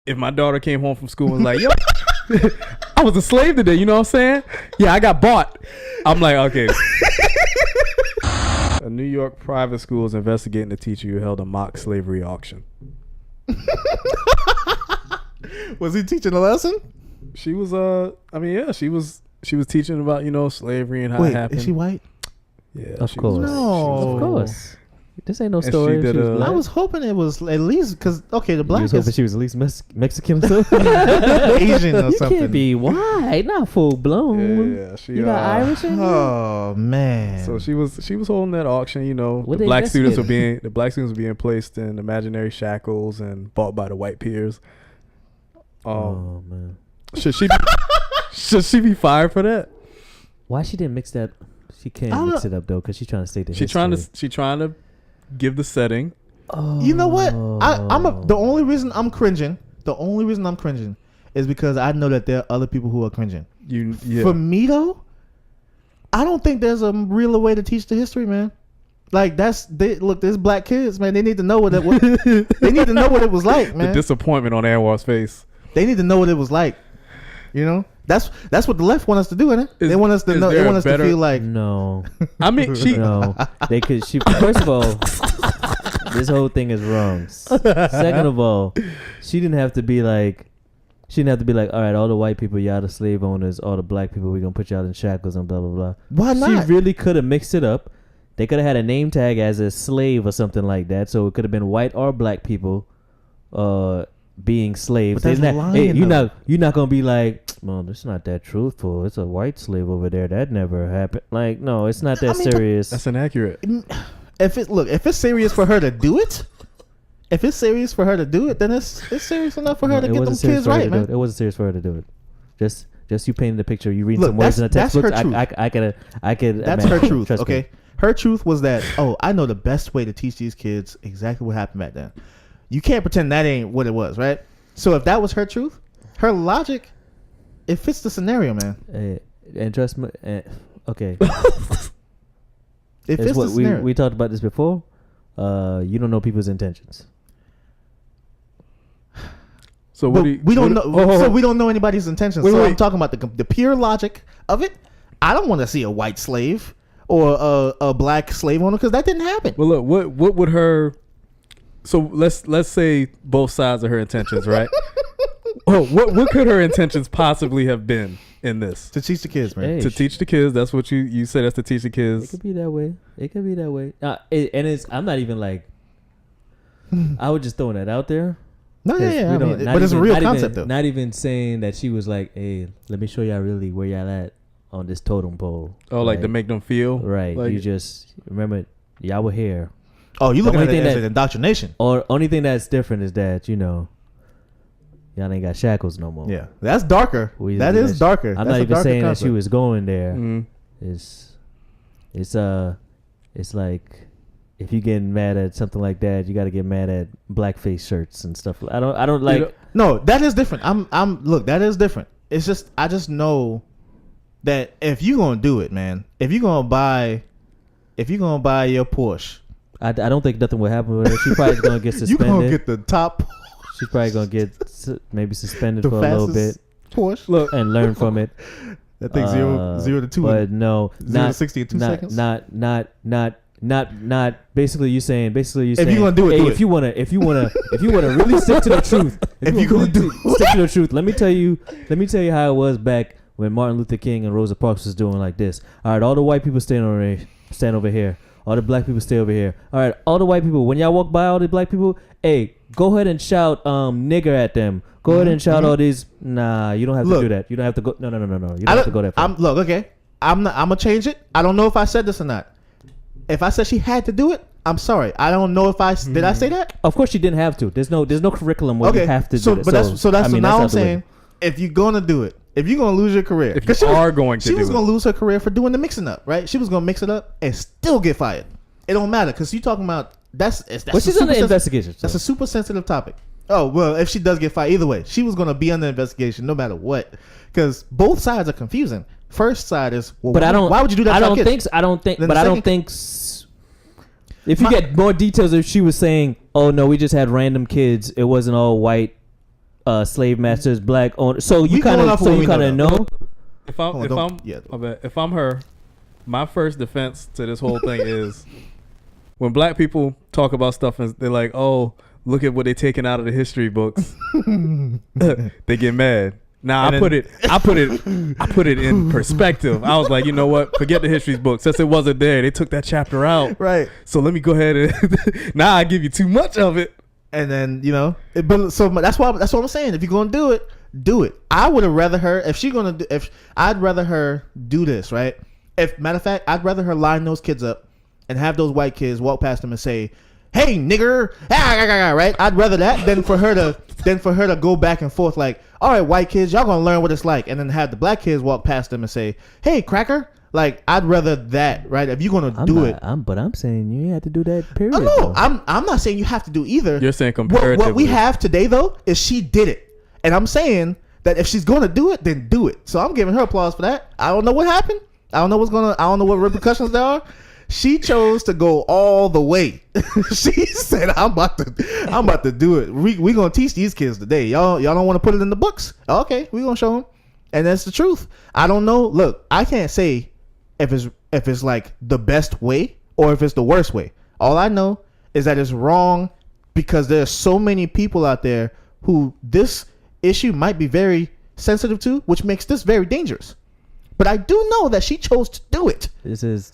if my daughter came home from school and was like, yo, I was a slave today, you know what I'm saying? Yeah, I got bought. I'm like, okay. A New York private school is investigating the teacher who held a mock slavery auction. Was he teaching a lesson? She was she was teaching about, slavery and how it happened. Is she white? Yeah, of course. No, of course. This ain't no story. I was hoping it was at least because the black. You was hoping she was at least Mexican or something. Asian or something. You can't be white, not full blown. Yeah. You got Irish in Oh man. So she was holding that auction. The black students were being placed in imaginary shackles and bought by the white peers. Oh man. Should she be fired for that? Why she didn't mix that? She can't mix it up though, because she's trying to stay the history. She trying to give the setting. Oh. You know what? The only reason I'm cringing is because I know that there are other people who are cringing. For me though, I don't think there's a real way to teach the history, man. Like there's black kids, man. They need to know what they need to know what it was like, man. The disappointment on Anwar's face. They need to know what it was like. That's what the left want us to do, isn't it? They want us to know. They want us to feel like no. I mean, no. They could. First of all, this whole thing is wrong. Second of all, she didn't have to be like. All right, all the white people, y'all the slave owners. All the black people, we're gonna put y'all in shackles and blah blah blah. Why not? She really could have mixed it up. They could have had a name tag as a slave or something like that. So it could have been white or black people, being slaves. But that's lying, you're not gonna be like, well, it's not that truthful. It's a white slave over there. That never happened. Like, no, it's not that serious. That's inaccurate. If it's serious for her to do it, then it's serious enough for her to get them kids right, man. It wasn't serious for her to do it. Just you painted the picture. You read some words in a textbook. I could. That's her truth. Okay, her truth was that. Oh, I know the best way to teach these kids exactly what happened back then. You can't pretend that ain't what it was, right? So if that was her truth, her logic, it fits the scenario, man. And trust me, okay. It fits the scenario. We talked about this before. You don't know people's intentions. So we don't know. So we don't know anybody's intentions. I'm talking about the pure logic of it. I don't want to see a white slave or a black slave owner because that didn't happen. Well, look, what would her? So let's say both sides of her intentions, right? What could her intentions possibly have been in this? To teach the kids, man. To teach the kids. That's what you said. That's to teach the kids. It could be that way. I'm not even like. I was just throwing that out there. No, yeah. But it's a real concept, though. Not even saying that she was like, "Hey, let me show y'all really where y'all at on this totem pole." Oh, like to make them feel right. Like, you just remember y'all were here. Oh, you looking at it as an indoctrination. Or only thing that's different is that, y'all ain't got shackles no more. Yeah. That's darker. That is darker. I'm not even saying that she was going there. Mm-hmm. It's like if you getting mad at something like that, you got to get mad at blackface shirts and stuff. I don't like. No, that is different. Look, that is different. It's just I just know that if you gonna do it, man, if you gonna buy your Porsche. I don't think nothing will happen with her. She's probably going to get suspended. You going to get the top. She's probably going to get maybe suspended for a little bit. Porsche. Look, and learn from it. That thing 0 to 2. But no, 0 to 60 in 2 seconds. Not. Basically, you saying. If you're gonna do it, if you wanna really stick to the truth. If you gonna stick to the truth, let me tell you how it was back when Martin Luther King and Rosa Parks was doing like this. All right, all the white people stand over here. All the black people stay over here. All right, all the white people, when y'all walk by all the black people, hey, go ahead and shout nigger at them. Go ahead and shout all these. Nah, you don't have to do that. You don't have to go. No. You don't have to go that far. Look, okay. I'm gonna change it. I don't know if I said this or not. If I said she had to do it, I'm sorry. I don't know if did I say that? Of course she didn't have to. There's no curriculum where you have to do it. So now I'm saying, if you're gonna do it, if you're going to lose your career. If you are going to do it. She was going to lose her career for doing the mixing up, right? She was going to mix it up and still get fired. It don't matter because you talking about that's but she's under investigation. That's a super sensitive topic. Oh, well, if she does get fired, either way, she was going to be under investigation no matter what because both sides are confusing. First side is, well, but why would you do that? I don't think if you get more details, if she was saying, oh no, we just had random kids, it wasn't all white slave masters, black owners. So you kind of know. If I'm her, my first defense to this whole thing is when black people talk about stuff and they're like, "Oh, look at what they're taking out of the history books," they get mad. Now I put it in perspective. I was like, you know what? Forget the history book. Since it wasn't there, they took that chapter out. Right. So let me go ahead and now I give you too much of it. And then so that's what I'm saying. If you're gonna do it, do it. I would have rather her I'd rather her do this, right? Matter of fact, I'd rather her line those kids up and have those white kids walk past them and say, "Hey, nigger," right? I'd rather that than for her to go back and forth like, "All right, white kids, y'all gonna learn what it's like," and then have the black kids walk past them and say, "Hey, cracker." Like, I'd rather that, right? If you're gonna do it, but I'm saying you have to do that. Period. Oh, no, I'm not saying you have to do either. You're saying comparatively. What we have today though is she did it, and I'm saying that if she's gonna do it, then do it. So I'm giving her applause for that. I don't know what happened. I don't know what repercussions there are. She chose to go all the way. She said, "I'm about to do it. We gonna teach these kids today. Y'all don't want to put it in the books. Okay, we gonna show them." And that's the truth. I don't know. Look, I can't say if it's like the best way or if it's the worst way. All I know is that it's wrong because there's so many people out there who this issue might be very sensitive to, which makes this very dangerous. But I do know that she chose to do it. This is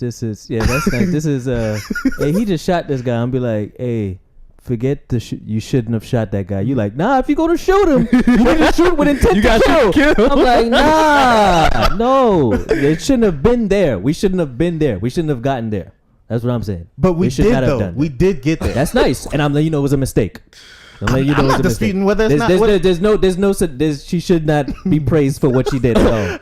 yeah. That's nice. This is hey, he just shot this guy. I'm be like, hey, forget you shouldn't have shot that guy. You like, nah. If you go to shoot him, you need to shoot with intent to kill. I'm like, nah, no. It shouldn't have been there. We shouldn't have been there. We shouldn't have gotten there. That's what I'm saying. But we did though. We did get there. That's nice. And I'm letting you know it was a mistake. I'm not disputing whether it's not. She should not be praised for what she did at all.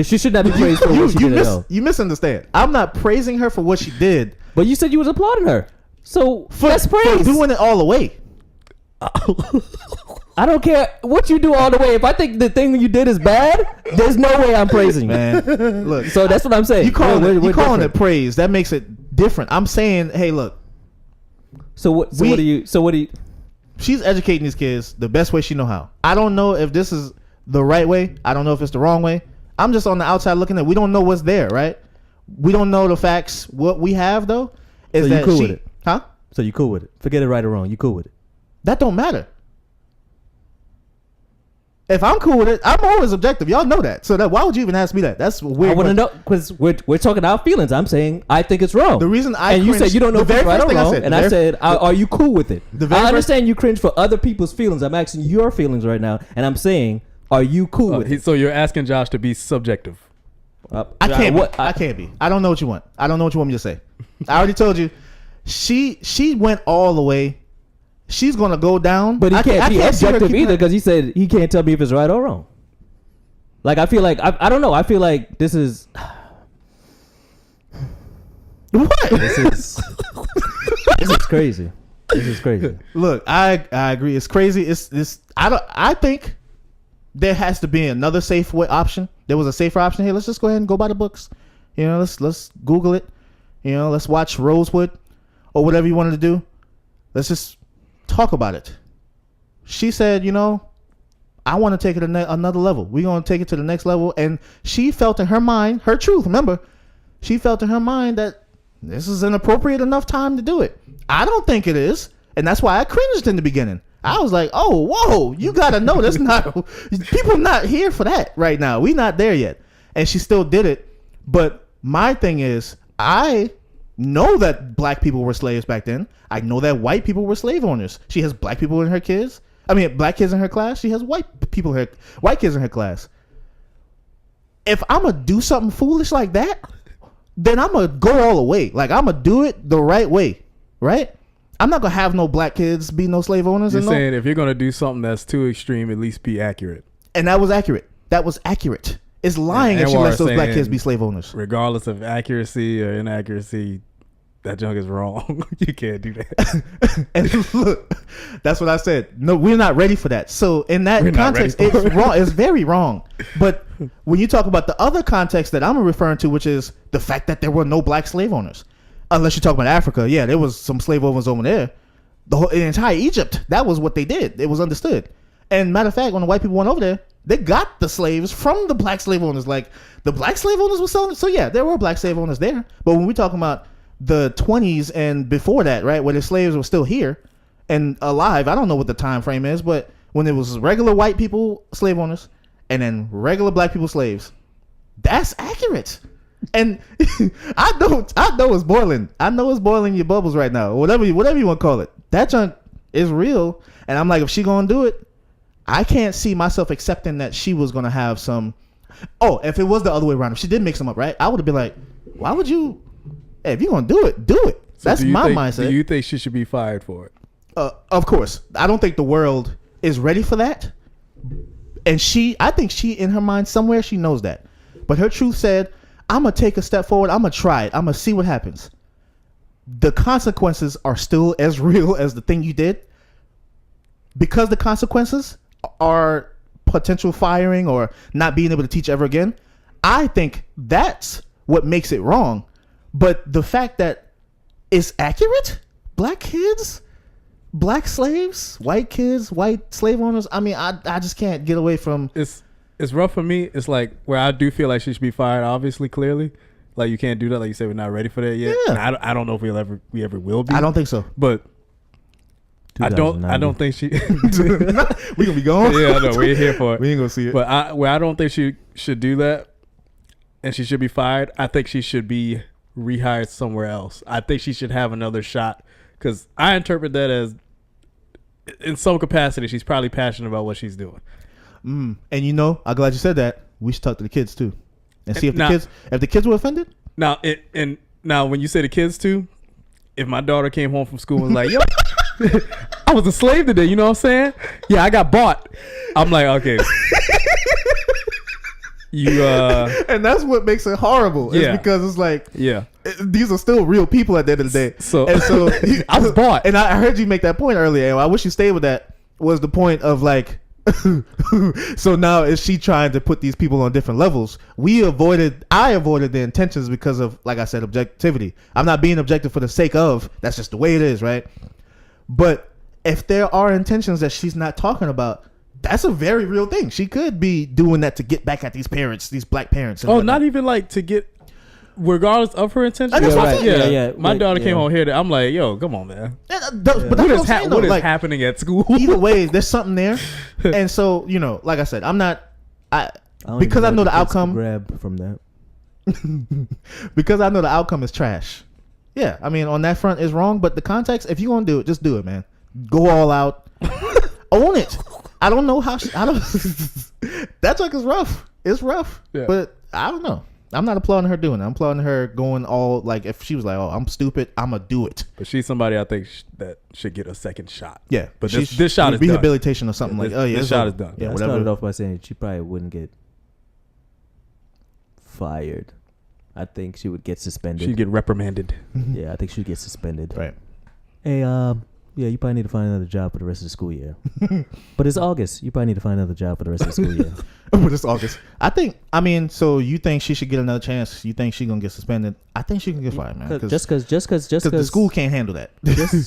She should not be praised for what she did at all. You misunderstand. I'm not praising her for what she did. But you said you was applauding her. So that's praise. For doing it all the way. I don't care what you do all the way. If I think the thing you did is bad, there's no way I'm praising you. Man, look. So that's what I'm saying. You calling it praise. That makes it different. I'm saying, hey, look. What do you? She's educating these kids the best way she know how. I don't know if this is the right way. I don't know if it's the wrong way. I'm just on the outside looking at. We don't know what's there, right? We don't know the facts. What we have though is that cool with it, huh? So you cool with it? Forget it, right or wrong. You cool with it? That don't matter. If I'm cool with it, I'm always objective. Y'all know that. So why would you even ask me that? That's weird. I want to know because we're talking our feelings. I'm saying I think it's wrong. The reason you said you don't know if it's right or wrong, and I said, are you cool with it? I understand you cringe for other people's feelings. I'm asking your feelings right now, and I'm saying, are you cool with it? So you're asking Josh to be subjective. I can't be. I don't know what you want. I don't know what you want me to say. I already told you. She went all the way. She's gonna go down, but he can't be objective either because he said he can't tell me if it's right or wrong. Like I feel like I don't know. I feel like this is what this is crazy. This is crazy. Look, I agree. It's crazy. I think there has to be another safe way option. There was a safer option here. Let's just go ahead and go buy the books. You know, let's Google it. You know, let's watch Rosewood or whatever you wanted to do. Let's just talk about it. She said, you know, I want to take it another level. We're going to take it to the next level. And she felt in her mind, her truth, remember, she felt in her mind that this is an appropriate enough time to do it. I don't think it is. And that's why I cringed in the beginning. I was like, oh, whoa, you got to know that's not, people not here for that right now. We not there yet. And she still did it. But my thing is, I know that black people were slaves back then. I know that white people were slave owners. She has black people in her kids. I mean, black kids in her class. She has white kids in her class. If I'm going to do something foolish like that, then I'm going to go all the way. Like, I'm going to do it the right way, right? I'm not going to have no black kids be no slave owners. You're saying if you're going to do something that's too extreme, at least be accurate. And that was accurate. It's lying if she lets those black kids be slave owners. Regardless of accuracy or inaccuracy, that junk is wrong. You can't do that. And look, that's what I said. No, we're not ready for that. So in that context, it's wrong. It's very wrong. But when you talk about the other context that I'm referring to, which is the fact that there were no black slave owners, unless you talk about Africa, yeah, there was some slave owners over there. The entire Egypt, that was what they did. It was understood. And matter of fact, when the white people went over there, they got the slaves from the black slave owners. Like, the black slave owners were selling. So yeah, there were black slave owners there. But when we're talking about the 20s and before that, right, where the slaves were still here and alive, I don't know what the time frame is, but when it was regular white people slave owners and then regular black people slaves, that's accurate. And I know it's boiling. I know it's boiling your bubbles right now. Whatever you want to call it. That junk is real. And I'm like, if she gonna do it, I can't see myself accepting that she was gonna have some. Oh, if it was the other way around, if she did mix them up, right, I would have been like, why would you? Hey, if you're gonna do it, do it. So that's my mindset. Do you think she should be fired for it? Of course. I don't think the world is ready for that. And I think she, in her mind somewhere, she knows that. But her truth said, I'm going to take a step forward. I'm going to try it. I'm going to see what happens. The consequences are still as real as the thing you did. Because the consequences are potential firing or not being able to teach ever again, I think that's what makes it wrong. But the fact that it's accurate, black kids, black slaves, white kids, white slave owners, I mean, I just can't get away from... It's rough for me. It's like where I do feel like she should be fired, obviously, clearly. Like, you can't do that. Like you said, we're not ready for that yet. Yeah. I don't know if we ever will be. I don't think so. But I don't think she... We gonna be gone? Yeah, I know. We ain't here for it. We ain't gonna see it. But I don't think she should do that and she should be fired, I think she should be rehired somewhere else. I think she should have another shot because I interpret that as in some capacity she's probably passionate about what she's doing. And I'm glad you said that. We should talk to the kids too, and see if the kids were offended. Now, now when you say the kids too, if my daughter came home from school and was like, "Yo, I was a slave today," you know what I'm saying? Yeah, I got bought. I'm like, okay. And that's what makes it horrible. Is because it's like, these are still real people at the end of the day. So I was bought, and I heard you make that point earlier. And I wish you stayed with that. Was the point of like. So now is she trying to put these people on different levels? I avoided the intentions because of, like I said, objectivity. I'm not being objective for the sake of, that's just the way it is, right? But if there are intentions that she's not talking about, that's a very real thing. She could be doing that to get back at these parents, these black parents. Oh, not even like to get, regardless of her intentions. My daughter came home here. I'm like, yo, come on, man. But what is happening at school? Either way, there's something there. And so, like I said, because I know the outcome. Grab from that. Because I know the outcome is trash. Yeah, I mean, on that front is wrong. But the context, if you're gonna do it, just do it, man. Go all out. Own it. I don't know how. That joke is rough. It's rough. Yeah. But I don't know. I'm not applauding her doing it. I'm applauding her going all, like, if she was like, oh, I'm stupid, I'm going to do it. But she's somebody I think that should get a second shot. Yeah. But this shot is rehabilitation done. or something this shot is done. Yeah, I started off by saying she probably wouldn't get fired. I think she would get suspended. She'd get reprimanded. Yeah, I think she'd get suspended. Right. Hey, yeah, you probably need to find another job for the rest of the school year. But it's August. You probably need to find another job for the rest of the school year. But it's August. So you think she should get another chance? You think she's going to get suspended? I think she can get fired, man. Just because the school can't handle that.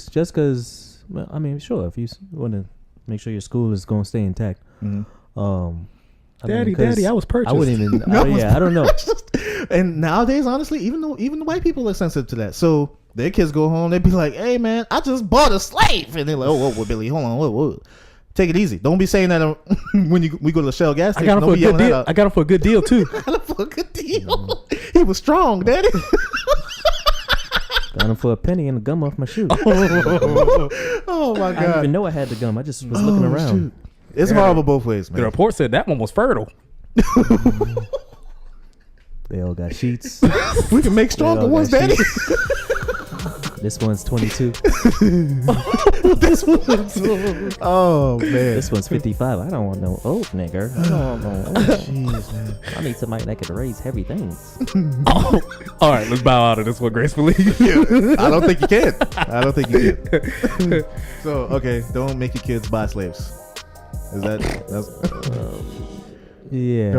just because, well, I mean, sure, if you want to make sure your school is going to stay intact. Mm-hmm. Daddy, I was purchased. I wouldn't even, I don't know. And nowadays, honestly, even the white people are sensitive to that. So their kids go home, they be like, hey, man, I just bought a slave. And they're like, whoa, Billy, hold on, whoa. Take it easy. Don't be saying that when we go to the Shell gas station. I got him for a good deal, too. I got him for a good deal. He was strong, Daddy. Got him for a penny and the gum off my shoe. Oh, my God. I didn't even know I had the gum. I just was looking around. Shoot. It's horrible both ways, man. The report said that one was fertile. They all got sheets. We can make stronger ones, Daddy. This one's 22. This one's... Oh, man. This one's 55. I don't want no old nigger. I don't want no old. Jeez, man. I need somebody that can raise heavy things. All right, let's bow out of this one gracefully. I don't think you can. So, okay, don't make your kids buy slaves. Is that... yeah.